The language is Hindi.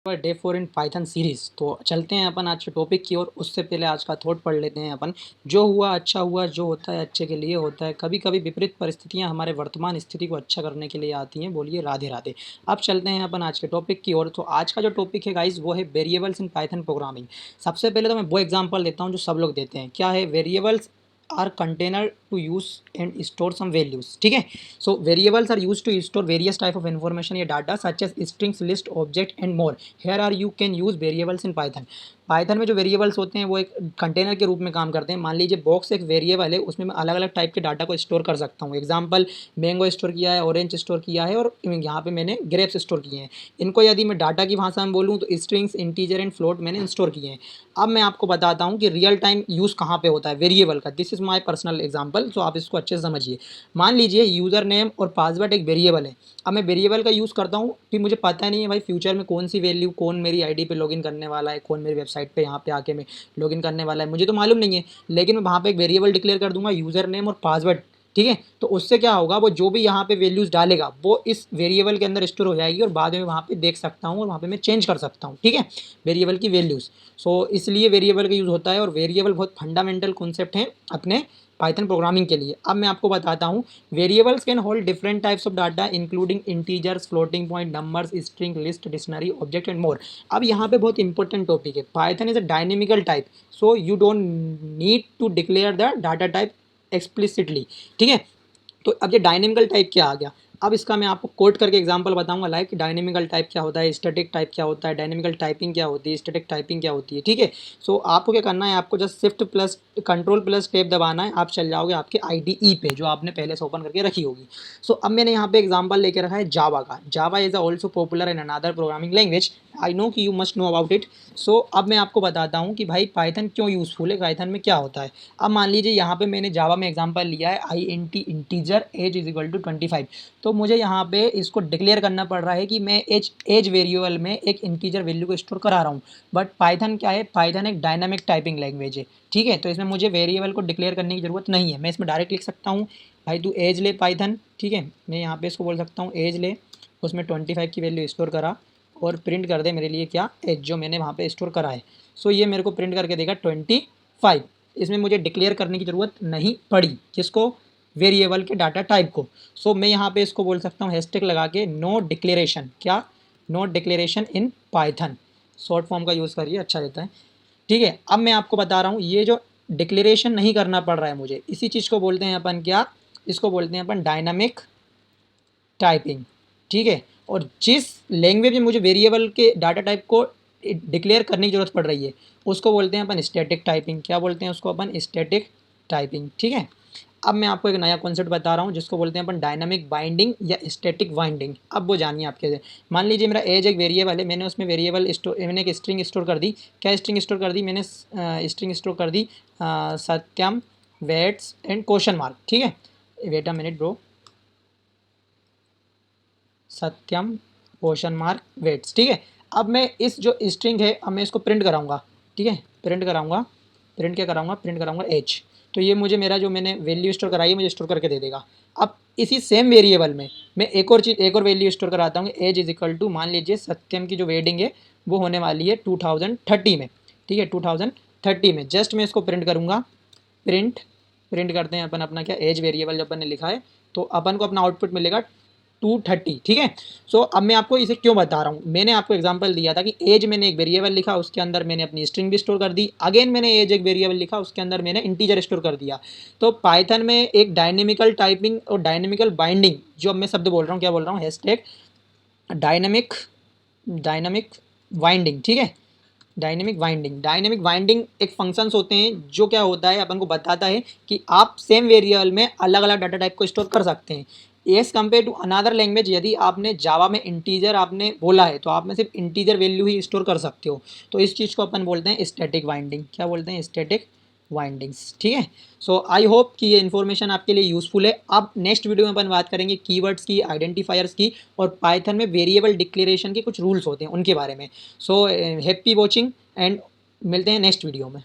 Day 4 in Python series. तो चलते हैं अपन आज के टॉपिक की ओर। उससे पहले आज का थॉट पढ़ लेते हैं अपन। जो हुआ अच्छा हुआ, जो होता है अच्छे के लिए होता है। कभी कभी विपरीत परिस्थितियां हमारे वर्तमान स्थिति को अच्छा करने के लिए आती हैं। बोलिए राधे राधे। अब चलते हैं अपन आज के टॉपिक की ओर। तो आज का जो टॉपिक है गाइस वो है वेरिएबल्स इन पाइथन प्रोग्रामिंग। सबसे पहले तो मैं वो एग्जाम्पल देता हूँ जो सब लोग देते हैं। क्या है? Variables are container to use and store some values. ठीक है। So variables are use to store various type of information या data such as strings, list, object and more. Here are you can use variables in Python. Python में जो वेरिएबल्स होते हैं वो एक कंटेनर के रूप में काम करते हैं। मान लीजिए बॉक्स एक वेरिएबल है, उसमें मैं अलग अलग टाइप के डाटा को स्टोर कर सकता हूँ। एग्जांपल, मैंगो स्टोर किया है, ऑरेंज स्टोर किया है और यहाँ पे मैंने ग्रेप्स स्टोर किए हैं। इनको यदि मैं डाटा की भाषा में बोलूँ तो स्ट्रिंग्स, इंटीजर एंड फ्लोट मैंने स्टोर किए हैं। अब मैं आपको बताता हूँ कि रियल टाइम यूज़ कहाँ पे होता है वेरिएबल का। This is my personal example, so आप इसको अच्छे से समझिए। मान लीजिए यूज़र नेम और पासवर्ड एक वेरिएबल है। अब मैं वेरिएबल का यूज़ करता हूँ कि मुझे पता नहीं है भाई फ्यूचर में कौन सी वैल्यू, कौन मेरी आईडी पे लॉगिन करने वाला है, कौन मेरी वेबसाइट पे यहाँ पे आके मैं लॉगिन करने वाला है, मुझे तो मालूम नहीं है। लेकिन मैं वहाँ पे एक वेरिएबल डिक्लेयर कर दूंगा, यूज़र नेम और पासवर्ड। ठीक है। तो उससे क्या होगा, वो जो भी यहाँ पे वैल्यूज़ डालेगा वो इस वेरिएबल के अंदर स्टोर हो जाएगी और बाद में वहाँ पे देख सकता हूँ और वहाँ पे मैं चेंज कर सकता हूँ। ठीक है, वेरिएबल की वैल्यूज़। सो इसलिए वेरिएबल का यूज़ होता है और वेरिएबल बहुत फंडामेंटल कॉन्सेप्ट है अपने पाइथन प्रोग्रामिंग के लिए। अब मैं आपको बताता हूँ, variables can hold different types of data including integers, floating point, numbers, string, list, dictionary, object and more. अब यहाँ पे बहुत इंपॉर्टेंट टॉपिक है, Python is a dynamical type, so you don't need to declare the data type explicitly. ठीक है। तो अब ये डायनेमिकल टाइप क्या आ गया, अब इसका मैं आपको कोड करके एग्जांपल बताऊंगा। लाइक डायनेमिकल टाइप क्या होता है, स्टैटिक टाइप क्या होता है, डायनेमिकल टाइपिंग क्या होती है, स्टैटिक टाइपिंग क्या होती है। ठीक है। सो आपको क्या करना है, आपको just shift plus control plus tab दबाना है, आप चल जाओगे आपके आईडीई पे जो आपने पहले से ओपन करके रखी होगी। सो अब मैंने यहाँ पे एग्जांपल लेके रखा है जावा का। Java is also popular in another programming language, I know कि you must know about it. So अब मैं आपको बताता हूँ कि भाई पाइथन क्यों यूज़फुल है, पाइथन में क्या होता है। अब मान लीजिए यहाँ पे मैंने जावा में एग्जांपल लिया है INT integer age is equal to 25। तो मुझे यहाँ पे इसको डिक्लेयर करना पड़ रहा है कि मैं एज वेरिएबल में एक इंटीजर वैल्यू को स्टोर करा रहा हूँ। बट पाइथन क्या है, पाइथन एक डायनामिक टाइपिंग लैंग्वेज है। ठीक है। तो इसमें मुझे वेरिएबल को डिक्लेयर करने की ज़रूरत नहीं है, मैं इसमें डायरेक्ट लिख सकता हूँ भाई तू एज ले पाइथन। ठीक है। मैं यहाँ पे इसको बोल सकता हूँ एज ले, उसमें 25 की वैल्यू स्टोर करा और प्रिंट कर दे मेरे लिए क्या, एज जो मैंने वहाँ पे स्टोर करा है। सो ये मेरे को प्रिंट करके देगा 25। इसमें मुझे डिक्लेयर करने की ज़रूरत नहीं पड़ी, जिसको, वेरिएबल के डाटा टाइप को। सो मैं यहाँ पे इसको बोल सकता हूँ हैशटैग लगा के नो डिक्लेरेशन, क्या, no declaration in Python. Short form का यूज़ करिए, अच्छा रहता है। ठीक है। अब मैं आपको बता रहा हूँ ये जो डिक्लेरेशन नहीं करना पड़ रहा है मुझे, इसी चीज़ को बोलते हैं अपन क्या, इसको बोलते हैं अपन डायनामिक टाइपिंग। ठीक है। और जिस लैंग्वेज में मुझे वेरिएबल के डाटा टाइप को डिक्लेयर करने की ज़रूरत पड़ रही है उसको बोलते हैं अपन स्टैटिक टाइपिंग। क्या बोलते हैं उसको अपन, स्टैटिक टाइपिंग। ठीक है। अब मैं आपको एक नया कॉन्सेप्ट बता रहा हूँ जिसको बोलते हैं अपन डायनामिक बाइंडिंग या स्टैटिक बाइंडिंग। अब वो जानिए आप कैसे। मान लीजिए मेरा एज एक वेरिएबल है, मैंने उसमें वेरिएबल स्टोर, मैंने एक स्ट्रिंग स्टोर कर दी। क्या स्ट्रिंग स्टोर कर दी मैंने, स्ट्रिंग स्टोर कर दी Satyam waits and question mark. ठीक है। Wait a minute bro, Satyam question mark waits. ठीक है। अब मैं इस जो स्ट्रिंग है, अब मैं इसको प्रिंट कराऊंगा। ठीक है। प्रिंट कराऊंगा, प्रिंट क्या कराऊंगा, प्रिंट कराऊंगा एच। तो ये मुझे मेरा जो मैंने वैल्यू स्टोर कराई है मुझे स्टोर करके दे देगा। अब इसी सेम वेरिएबल में मैं एक और चीज़, एक और वैल्यू स्टोर कराता हूँ, एज इज इक्वल टू, मान लीजिए सत्यम की जो वेडिंग है वो होने वाली है 2030 में। ठीक है। 2030 में जस्ट मैं इसको प्रिंट करूँगा, प्रिंट, प्रिंट करते हैं अपन अपना क्या, एज वेरिएबल जब अपन ने लिखा है तो अपन को अपना आउटपुट मिलेगा 230। ठीक है। सो अब मैं आपको इसे क्यों बता रहा हूँ, मैंने आपको एग्जांपल दिया था कि एज मैंने एक वेरिएबल लिखा, उसके अंदर मैंने अपनी स्ट्रिंग भी स्टोर कर दी। अगेन मैंने एज एक वेरिएबल लिखा, उसके अंदर मैंने इंटीजर स्टोर कर दिया। तो पाइथन में एक डायनेमिकल टाइपिंग और डायनेमिकल बाइंडिंग, जो अब मैं शब्द बोल रहा हूँ, क्या बोल रहा हूँ, हैशटैग डायनामिक, डायनामिक वाइंडिंग। ठीक है। डायनेमिक वाइंडिंग, डायनेमिक वाइंडिंग एक फंक्शंस होते हैं जो क्या होता है, अपन को बताता है कि आप सेम वेरिएबल में अलग अलग डाटा टाइप को स्टोर कर सकते हैं। As compared to another language, यदि आपने जावा में इंटीजर आपने बोला है तो आप में सिर्फ इंटीजर वैल्यू ही स्टोर कर सकते हो। तो इस चीज़ को अपन बोलते हैं स्टैटिक वाइंडिंग। क्या बोलते हैं, स्टैटिक वाइंडिंग्स। ठीक है। सो आई होप कि ये इन्फॉर्मेशन आपके लिए यूज़फुल है। अब नेक्स्ट वीडियो में अपन बात करेंगे कीवर्ड्स की, आइडेंटिफायर्स की और पाइथन में वेरिएबल डिक्लेरेशन के कुछ रूल्स होते हैं उनके बारे में। सो हैप्पी वॉचिंग एंड मिलते हैं नेक्स्ट वीडियो में।